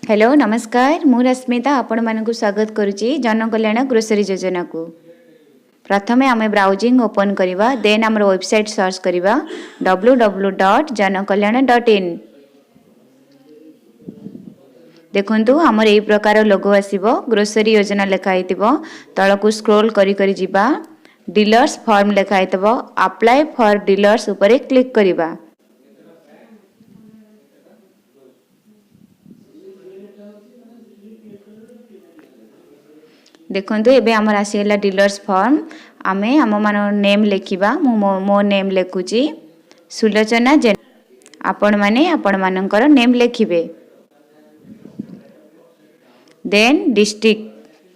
Hello नमस्कार मु रश्मिता आपण मानक स्वागत करुच्ची जनकल्याण ग्रोसरी योजना को। प्रथमे आम ब्राउजिंग ओपन करवा देन आम वेबसाइट सर्च करवा www.janakalyan.in। देखु आमर यही प्रकार लोगो आसो ग्रोसरी योजना लिखाई तलक स्क्रोल करी जिबा डीलर्स फॉर्म लिखाई अप्लाई फॉर डीलर्स उपरे क्लिक करवा। देखंतु एबे हमर आसीला डीलर्स फॉर्म आमे हम मान नेम लिखिबा मो नेम लिखुची सुलोचना जेन आपण मानकर नेम लिखिबे। देन डिस्ट्रिक्ट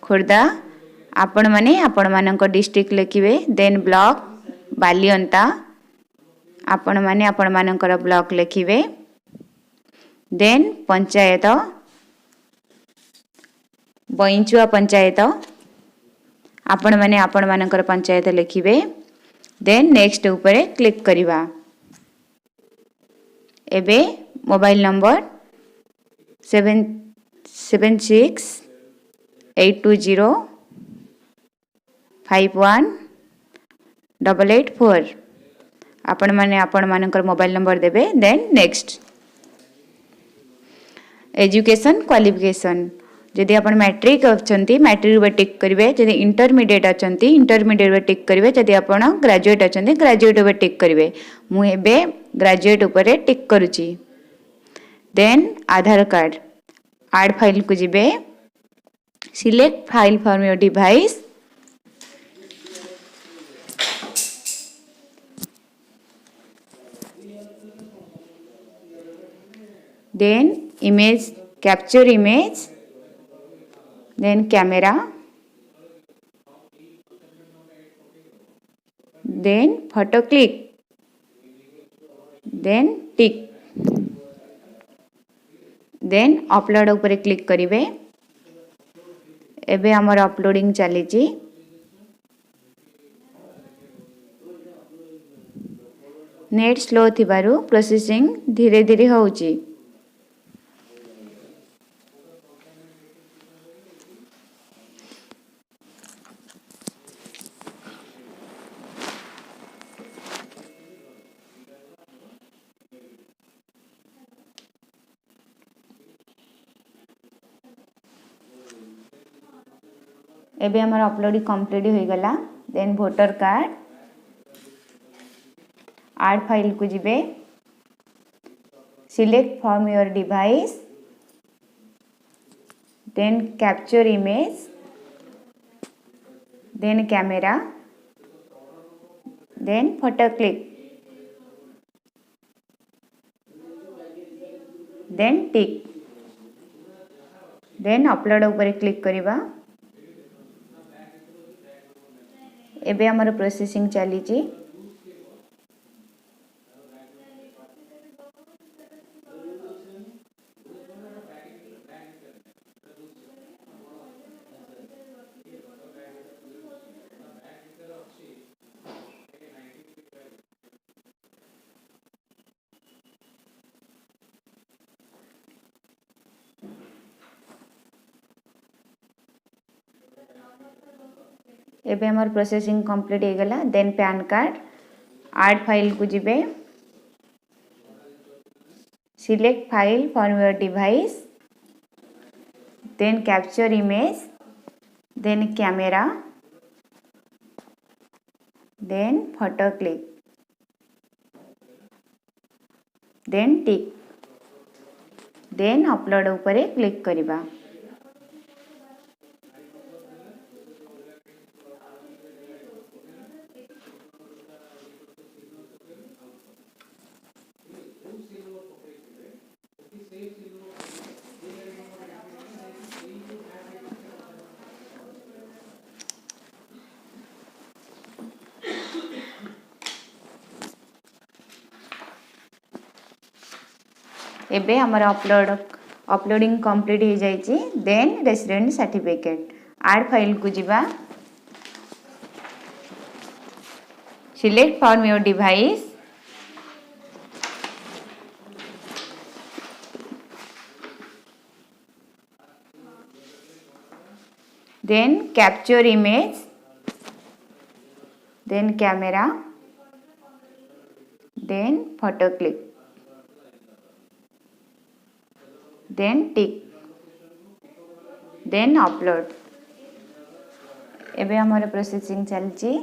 खोर्धा आपण मानकर डिस्ट्रिक्ट लिखिबे। देन ब्लॉक बालियंता आपण मानकर ब्लॉक लिखिबे। देन पंचायत बइंचुआ पंचायत आपण मानकर पंचायत लिखिबे। देन नेक्स्ट ऊपर क्लिक करिवा। एबे मोबाइल नंबर 776820518884 आपण मानकर मोबाइल नंबर देबे। देन नेक्स्ट एजुकेशन क्वालिफिकेशन जदि आप मैट्रिक अच्छी मैट्रिक वे टिक करेंगे। जदि इंटरमीडिएट अच्छी इंटरमीडिएट वे टिक करेंगे। जदि आप ग्रेजुएट अच्छी ग्रेजुएट वे टिक करेंगे। मुझे ग्रेजुएट उपर टिक करुच्ची। Then Aadhaar card add file को जिबे select file from your device then image capture image then camera then photo click then tick then upload ऊपर क्लिक करिवे। एबे हमर अपलोडिंग चली छी। नेट स्लो थिबारु प्रोसेसिंग धीरे धीरे होउची। एबे हमर अपलोडिंग कंप्लीट हो गला। Then voter card add file को जिबे select from your device then capture image then camera then photo click then tick then upload ऊपर क्लिक करिवा। एबे हमर प्रोसेसिंग चली छी। एबे हमर प्रोसेसिंग कंप्लीट हो गला। Then PAN card add file को जिबे select file from your device then capture image then camera then photo click then tick then upload ऊपर क्लिक करिवा। एबे हमर अपलोडिंग कंप्लीट हो जाइए। Then resident certificate add file को जिबा select from your device then capture image, then camera, then photo click, then tick, then upload. एबे हमर प्रोसेसिंग चलची।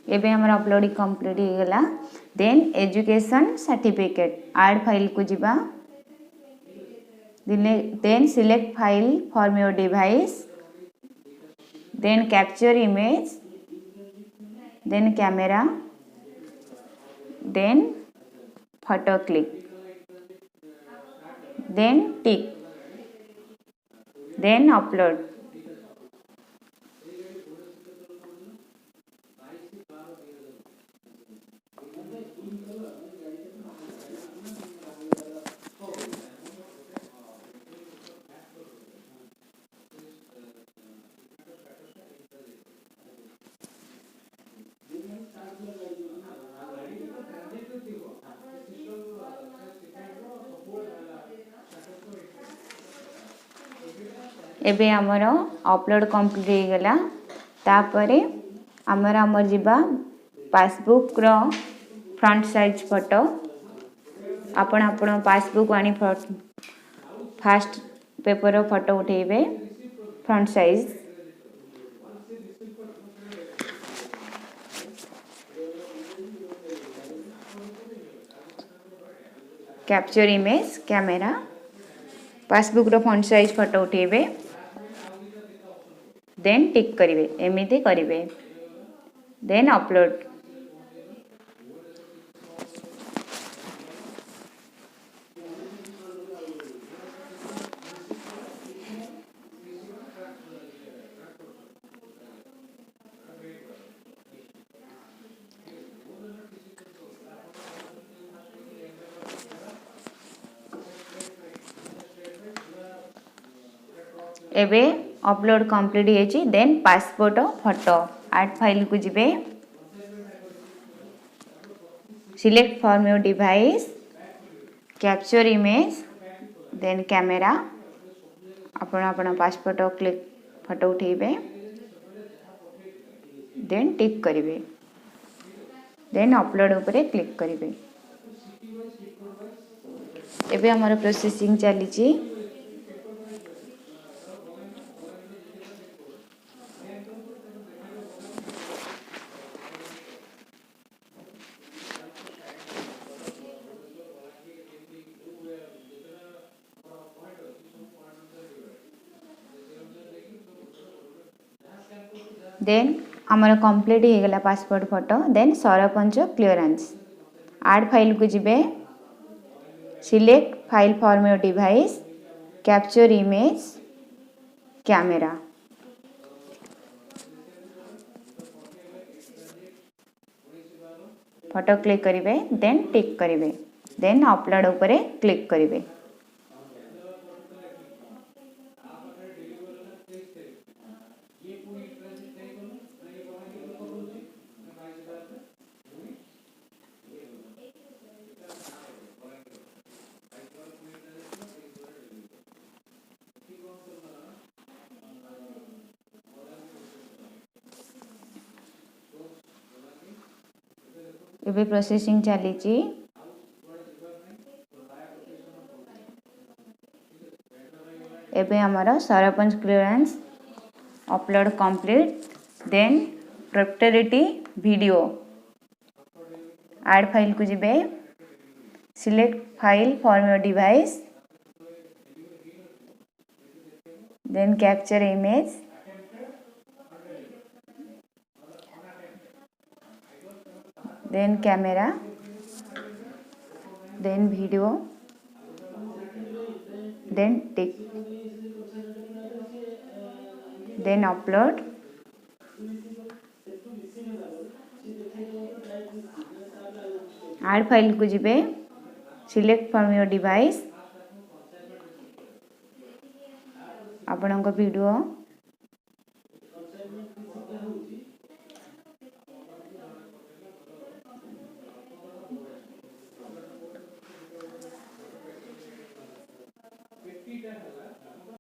एबे हमर अपलोडिंग कंप्लीट हो गला। Then education certificate add file को जिबा। Then select file from your device, then capture image, then camera, then photo click, then tick, then upload. एबे हमर अपलोड कंप्लीट हो गला। तापरे हमर जिबा पासबुक रो फ्रंट साइज फोटो। आपण पासबुक आनी फास्ट पेपर रो फोटो उठेबे front size. Capture image, camera, passbook रो फ्रंट साइज फोटो उठेबे, देन टिक करिवे, एमिति करिवे, देन अपलोड। एबे अपलोड कंप्लीट होइछि। Then passport photo add file को जिबे, select from your device, capture image, then camera. आपण पासपोर्ट क्लिक फोटो उठेबे, देन टिक करिवे, देन अपलोड उपरे क्लिक करिवे। एबे हमर प्रोसेसिंग चलीछि। देन आमर कंप्लीट हो गला passport photo. Then sarpanch clearance add file को जिबे, select file from your device, capture image, camera. Photo click करिवे, देन टिक करिवे, देन अपलोड उपरे क्लिक करिवे। एबे प्रोसेसिंग चलीछि। एबे हमारा sarpanch clearance upload complete. Then proprietary video add file को जिबे, select file from your device, then capture image, then camera, then video, then tick, then upload। Add file को जिबे, सिलेक्ट फ्रॉम योर डिवाइस आपणक video